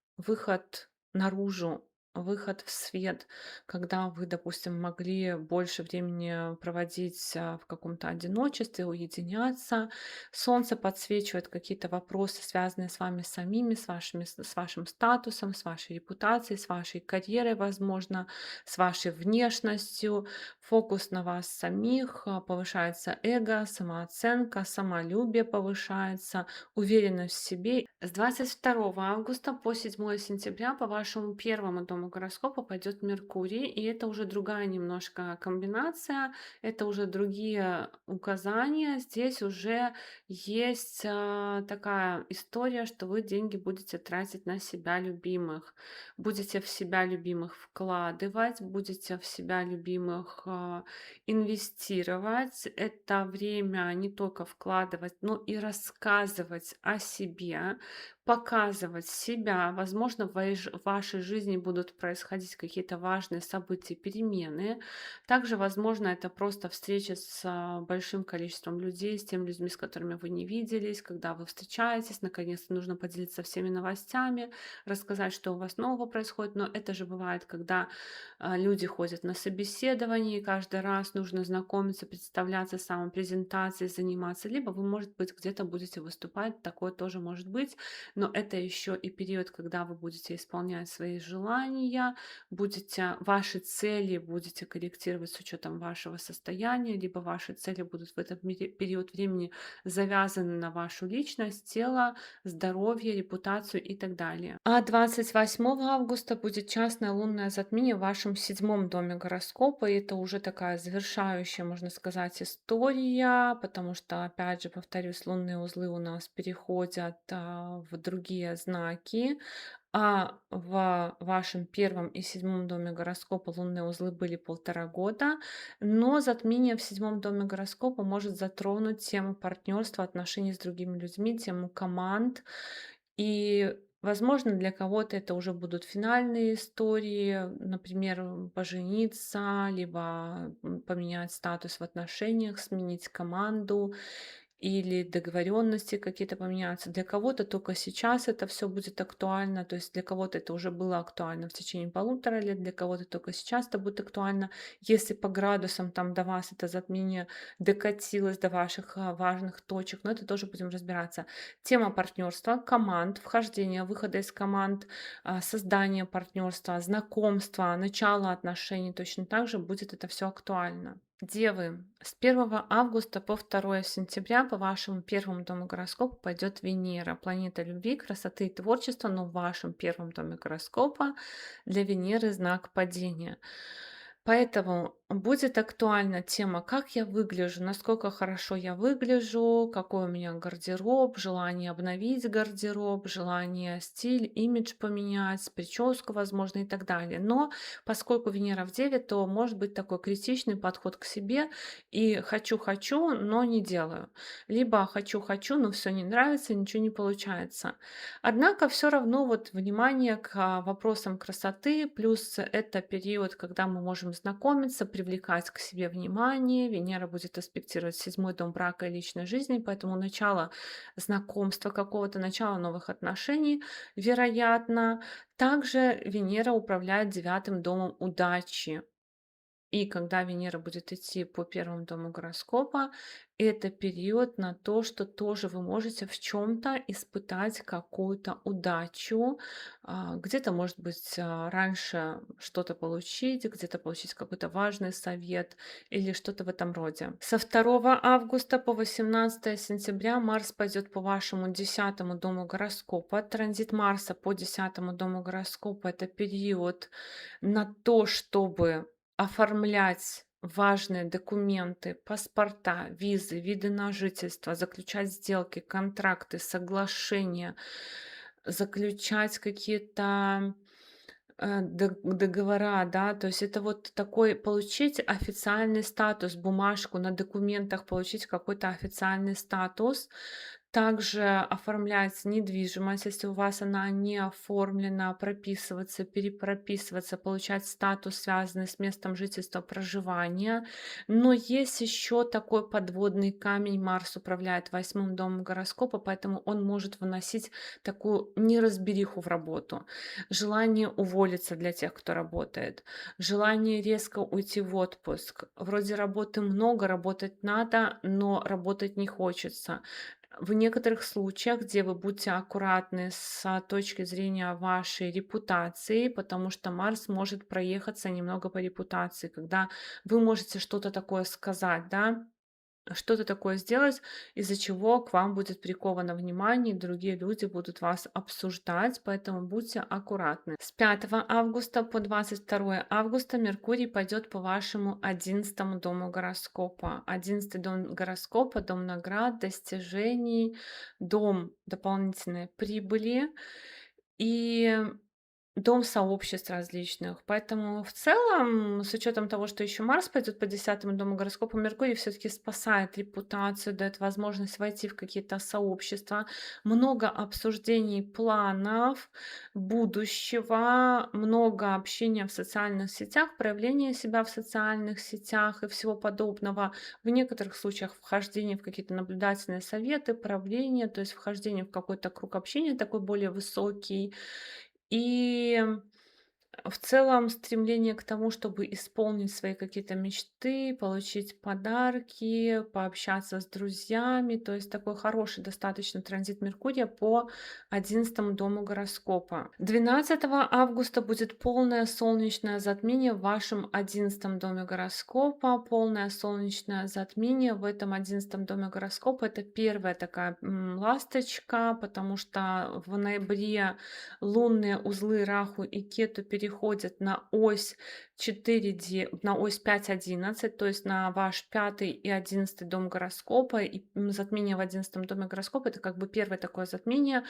наружу, выход в свет, когда вы, допустим, могли больше времени проводить в каком-то одиночестве, уединяться. Солнце подсвечивает какие-то вопросы, связанные с вами самими, с вашим статусом, с вашей репутацией, с вашей карьерой, возможно, с вашей внешностью. Фокус на вас самих, повышается эго, самооценка, самолюбие повышается, уверенность в себе. С 22 августа по 7 сентября по вашему первому дому гороскопа пойдет Меркурий, и это уже другая немножко комбинация, это уже другие указания. Здесь уже есть такая история, что вы деньги будете тратить на себя любимых, будете в себя любимых вкладывать, будете в себя любимых инвестировать. Это время не только вкладывать, но и рассказывать о себе, показывать себя. Возможно, в вашей жизни будут происходить какие-то важные события, перемены. Также, возможно, это просто встреча с большим количеством людей, с теми людьми, с которыми вы не виделись, когда вы встречаетесь, наконец-то нужно поделиться всеми новостями, рассказать, что у вас нового происходит. Но это же бывает, когда люди ходят на собеседование, и каждый раз нужно знакомиться, представляться, самопрезентацией заниматься. Либо вы, может быть, где-то будете выступать, такое тоже может быть. Но это еще и период, когда вы будете исполнять свои желания, будете ваши цели будете корректировать с учетом вашего состояния, либо ваши цели будут в этот период времени завязаны на вашу личность, тело, здоровье, репутацию и так далее. А 28 августа будет частное лунное затмение в вашем 7 доме гороскопа. И это уже такая завершающая, можно сказать, история, потому что, опять же, повторюсь, лунные узлы у нас переходят в другие знаки. А в вашем первом и 7 доме гороскопа лунные узлы были 1,5 года, но затмение в 7 доме гороскопа может затронуть тему партнерства, отношений с другими людьми, тему команд. И, возможно, для кого-то это уже будут финальные истории, например, пожениться, либо поменять статус в отношениях, сменить команду или договоренности какие-то поменяются. Для кого-то только сейчас это все будет актуально, то есть для кого-то это уже было актуально в течение 1,5 лет, для кого-то только сейчас это будет актуально. Если по градусам там до вас это затмение докатилось до ваших важных точек, но это тоже будем разбираться. Тема партнерства, команд, вхождения, выхода из команд, создания партнерства, знакомства, начала отношений, точно так же будет это все актуально. Девы, с 1 августа по 2 сентября по вашему первому дому гороскопа пойдет Венера, планета любви, красоты и творчества, но в вашем первом доме гороскопа для Венеры знак падения. Поэтому будет актуальна тема, как я выгляжу, насколько хорошо я выгляжу, какой у меня гардероб, желание обновить гардероб, желание стиль, имидж поменять, прическу, возможно, и так далее. Но поскольку Венера в Деве, то может быть такой критичный подход к себе и хочу-хочу, но не делаю. Либо хочу-хочу, но все не нравится, ничего не получается. Однако все равно вот внимание к вопросам красоты, плюс это период, когда мы можем знакомиться, привлекать к себе внимание. Венера будет аспектировать 7 дом брака и личной жизни, поэтому начало знакомства какого-то, начало новых отношений, вероятно. Также Венера управляет 9 домом удачи. И когда Венера будет идти по первому дому гороскопа, это период на то, что тоже вы можете в чем-то испытать какую-то удачу, где-то, может быть, раньше что-то получить, где-то получить какой-то важный совет или что-то в этом роде. Со 2 августа по 18 сентября Марс пойдет по вашему 10 дому гороскопа. Транзит Марса по 10 дому гороскопа — это период на то, чтобы оформлять важные документы, паспорта, визы, виды на жительство, заключать сделки, контракты, соглашения, заключать какие-то договора, да, то есть это вот такой получить официальный статус, бумажку на документах, получить какой-то официальный статус. Также оформлять недвижимость, если у вас она не оформлена, прописываться, перепрописываться, получать статус, связанный с местом жительства, проживания. Но есть еще такой подводный камень. Марс управляет 8 домом гороскопа, поэтому он может выносить такую неразбериху в работу. Желание уволиться для тех, кто работает. Желание резко уйти в отпуск. Вроде работы много, работать надо, но работать не хочется. В некоторых случаях, где вы будьте аккуратны с точки зрения вашей репутации, потому что Марс может проехаться немного по репутации, когда вы можете что-то такое сказать, да, что-то такое сделать, из-за чего к вам будет приковано внимание, и другие люди будут вас обсуждать, поэтому будьте аккуратны. С 5 августа по 22 августа Меркурий пойдет по вашему 11 дому гороскопа. 11 дом гороскопа — дом наград, достижений, дом дополнительной прибыли и дом сообществ различных. Поэтому в целом, с учетом того, что еще Марс пойдет по 10 дому гороскопа, Меркурий все-таки спасает репутацию, дает возможность войти в какие-то сообщества. Много обсуждений планов будущего, много общения в социальных сетях, проявления себя в социальных сетях и всего подобного. В некоторых случаях вхождение в какие-то наблюдательные советы, правление, то есть вхождение в какой-то круг общения такой более высокий. И в целом стремление к тому, чтобы исполнить свои какие-то мечты, получить подарки, пообщаться с друзьями. То есть такой хороший достаточно транзит Меркурия по 11 дому гороскопа. 12 августа будет полное солнечное затмение в вашем 11 доме гороскопа. Полное солнечное затмение в этом 11 доме гороскопа — это первая такая ласточка, потому что в ноябре лунные узлы Раху и Кету переходят на ось 5-11, то есть на ваш 5 и 11 дом гороскопа. И затмение в 11 доме гороскопа — это как бы первое такое затмение.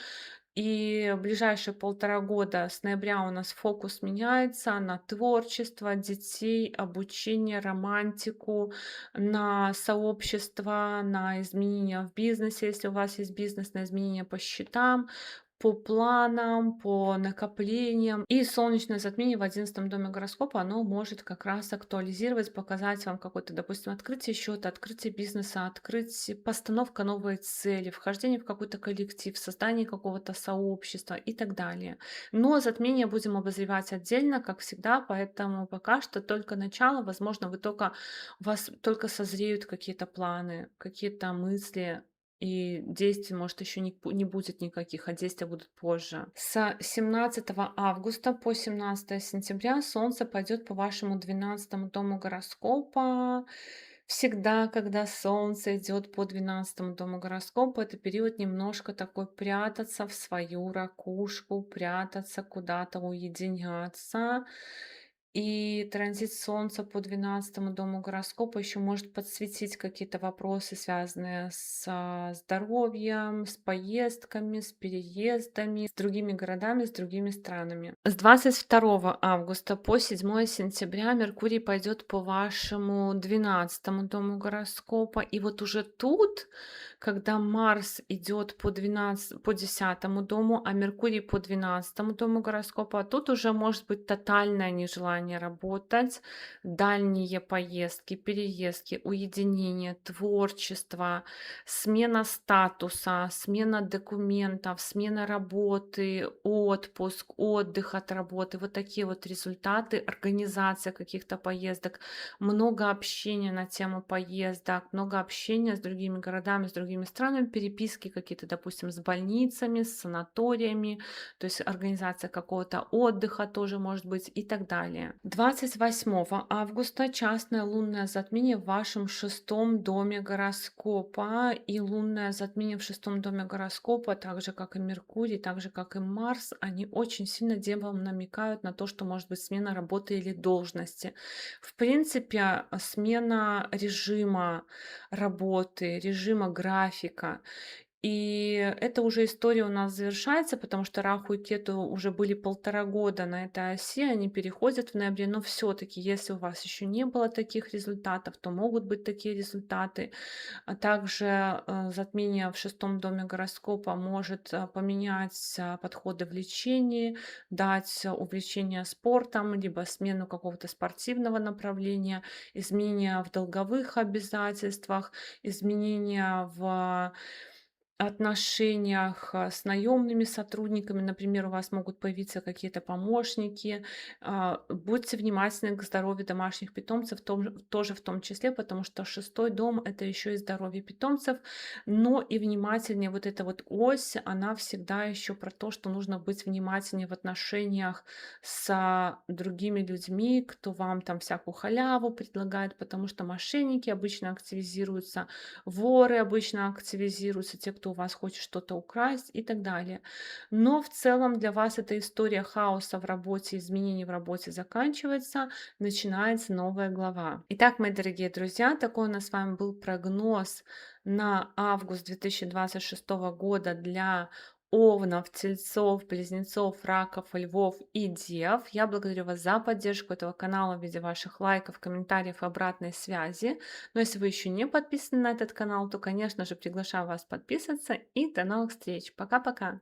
И в ближайшие 1,5 года с ноября у нас фокус меняется на творчество, детей, обучение, романтику, на сообщество, на изменения в бизнесе, если у вас есть бизнес, на изменения по счетам, по планам, по накоплениям. И солнечное затмение в 11 доме гороскопа, оно может как раз актуализировать, показать вам какое-то, допустим, открытие счета, открытие бизнеса, постановка новой цели, вхождение в какой-то коллектив, создание какого-то сообщества и так далее. Но затмение будем обозревать отдельно, как всегда, поэтому пока что только начало. Возможно, у вас только созреют какие-то планы, какие-то мысли, и действий, может, еще не будет никаких, а действия будут позже. С 17 августа по 17 сентября Солнце пойдет по вашему 12 дому гороскопа. Всегда, когда Солнце идет по 12 дому гороскопа, это период немножко такой прятаться в свою ракушку, прятаться куда-то, уединяться. И транзит Солнца по 12 дому гороскопа еще может подсветить какие-то вопросы, связанные с здоровьем, с поездками, с переездами, с другими городами, с другими странами. С 22 августа по 7 сентября Меркурий пойдет по вашему 12 дому гороскопа. И вот уже тут, когда Марс идет по 10 дому, а Меркурий по 12 дому гороскопа, тут уже может быть тотальное нежелание желание работать, дальние поездки, переездки, уединение, творчество, смена статуса, смена документов, смена работы, отпуск, отдых от работы. Вот такие вот результаты, организация каких-то поездок, много общения на тему поездок, много общения с другими городами, с другими странами, переписки какие-то, допустим, с больницами, с санаториями, то есть организация какого-то отдыха тоже может быть и так далее. 28 августа частное лунное затмение в вашем шестом доме гороскопа. И лунное затмение в шестом доме гороскопа, так же как и Меркурий, так же как и Марс, они очень сильно вам намекают на то, что может быть смена работы или должности. В принципе, смена режима работы, режима графика. И эта уже история у нас завершается, потому что Раху и Кету уже были 1,5 года на этой оси, они переходят в ноябре. Но все-таки, если у вас еще не было таких результатов, то могут быть такие результаты. А также затмение в шестом доме гороскопа может поменять подходы в лечении, дать увлечение спортом, либо смену какого-то спортивного направления, изменения в долговых обязательствах, изменения в отношениях с наемными сотрудниками, например, у вас могут появиться какие-то помощники. Будьте внимательны к здоровью домашних питомцев, тоже в том числе, потому что шестой дом — это еще и здоровье питомцев, но и внимательнее. Вот эта вот ось, она всегда еще про то, что нужно быть внимательнее в отношениях с другими людьми, кто вам там всякую халяву предлагает, потому что мошенники обычно активизируются, воры обычно активизируются, те, кто у вас хочет что-то украсть и так далее. Но в целом для вас эта история хаоса в работе, изменений в работе заканчивается, начинается новая глава. Итак, мои дорогие друзья, такой у нас с вами был прогноз на август 2026 года для Овнов, Тельцов, Близнецов, Раков, Львов и Дев. Я благодарю вас за поддержку этого канала в виде ваших лайков, комментариев и обратной связи. Но если вы еще не подписаны на этот канал, то, конечно же, приглашаю вас подписываться. И до новых встреч. Пока-пока.